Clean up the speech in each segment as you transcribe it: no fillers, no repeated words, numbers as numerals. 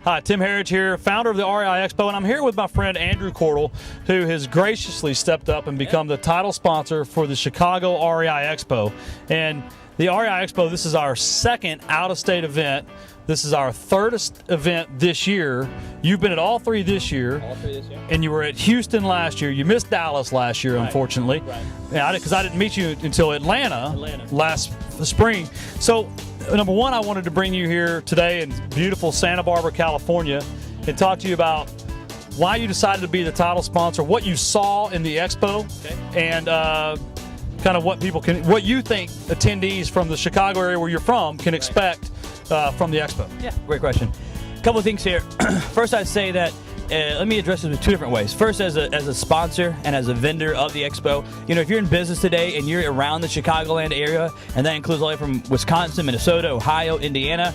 Hi, Tim Harridge here, founder of the REI Expo, and I'm here with my friend Andrew Cordell, who has graciously stepped up and become the title sponsor for the Chicago REI Expo. And the REI Expo, this is our second out-of-state event. This is our third event this year. You've been at all three this year. All three this year. And you were at Houston last year. You missed Dallas last year, Right. unfortunately. Right. Yeah, because I didn't meet you until Atlanta last spring. So, number one, I wanted to bring you here today in beautiful Santa Barbara, California, and talk to you about why you decided to be the title sponsor, what you saw in the expo, and kind of what you think attendees from the Chicago area where you're from can expect from the expo. Yeah, great question. A couple of things here. First, I'd say that let me address this in two different ways. First, as a sponsor and as a vendor of the expo, you know, if you're in business today and you're around the Chicagoland area, and that includes all the way from Wisconsin, Minnesota, Ohio, Indiana,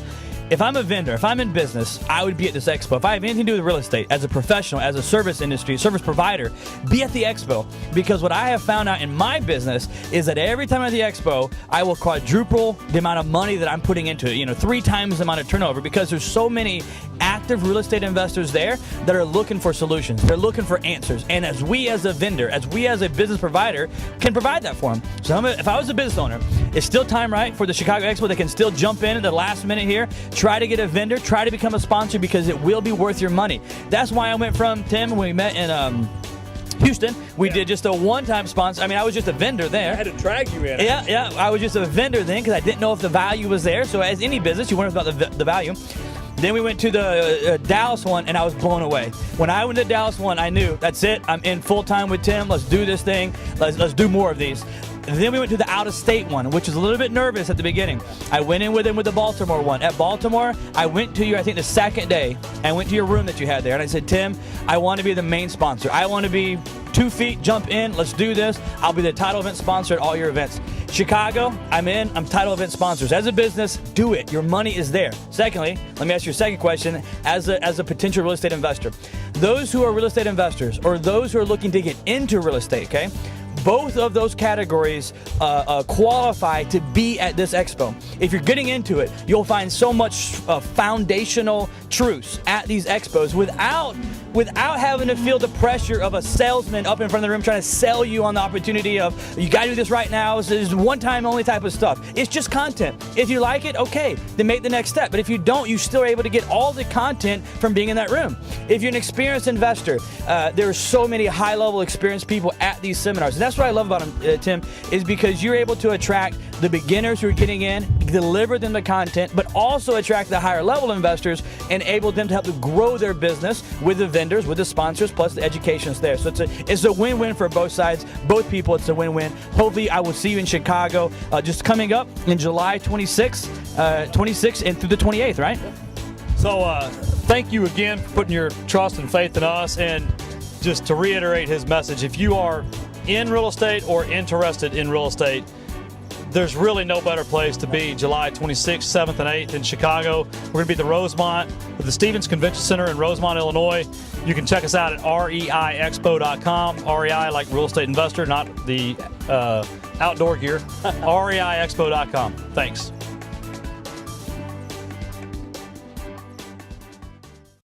if I'm a vendor, if I'm in business, I would be at this expo. If I have anything to do with real estate, as a professional, as a service industry, service provider, be at the expo. Because what I have found out in my business is that every time at the expo, I will quadruple the amount of money that I'm putting into it. You know, 3 times the amount of turnover, because there's so many active real estate investors there that are looking for solutions. They're looking for answers. And as we as a vendor, as we as a business provider, can provide that for them. So if I was a business owner, it's still time, right, for the Chicago Expo. They can still jump in at the last minute here. Try to get a vendor, try to become a sponsor, because it will be worth your money. That's why I went from, Tim, when we met in Houston, we did just a one-time sponsor. I mean, I was just a vendor there. I had to drag you in. Yeah, I was just a vendor then because I didn't know if the value was there. So as any business, you wonder about the value. Then we went to the Dallas one, and I was blown away. When I went to Dallas one, I knew, that's it. I'm in full-time with Tim. Let's do this thing. Let's do more of these. And then we went to the out-of-state one, which was a little bit nervous at the beginning. I went in with him with the Baltimore one. At Baltimore, I went to you, I think the second day. I went to your room that you had there, and I said, Tim, I want to be the main sponsor. I want to be 2 feet, jump in, let's do this. I'll be the title event sponsor at all your events. Chicago, I'm title event sponsors. As a business, do it. Your money is there. Secondly, let me ask you a second question. As a potential real estate investor, those who are real estate investors or those who are looking to get into real estate, okay? Both of those categories qualify to be at this expo. If you're getting into it, you'll find so much foundational truths at these expos without having to feel the pressure of a salesman up in front of the room trying to sell you on the opportunity of, you got to do this right now. This is one-time only type of stuff. It's just content. If you like it, okay, then make the next step. But if you don't, you still are able to get all the content from being in that room. If you're an experienced investor, there are so many high-level experienced people at these seminars. And that's what I love about them, Tim, is because you're able to attract the beginners who are getting in, deliver them the content, but also attract the higher-level investors and enable them to help to grow their business with the vendors, with the sponsors, plus the education's there. So it's a win-win for both sides, both people. It's a win-win. Hopefully, I will see you in Chicago just coming up in July 26th and through the 28th, right? So thank you again for putting your trust and faith in us. And just to reiterate his message, if you are in real estate or interested in real estate, there's really no better place to be July 26th, 7th, and 8th in Chicago. We're going to be at the Rosemont, at the Stevens Convention Center in Rosemont, Illinois. You can check us out at reiexpo.com. REI like real estate investor, not the outdoor gear. reiexpo.com. Thanks.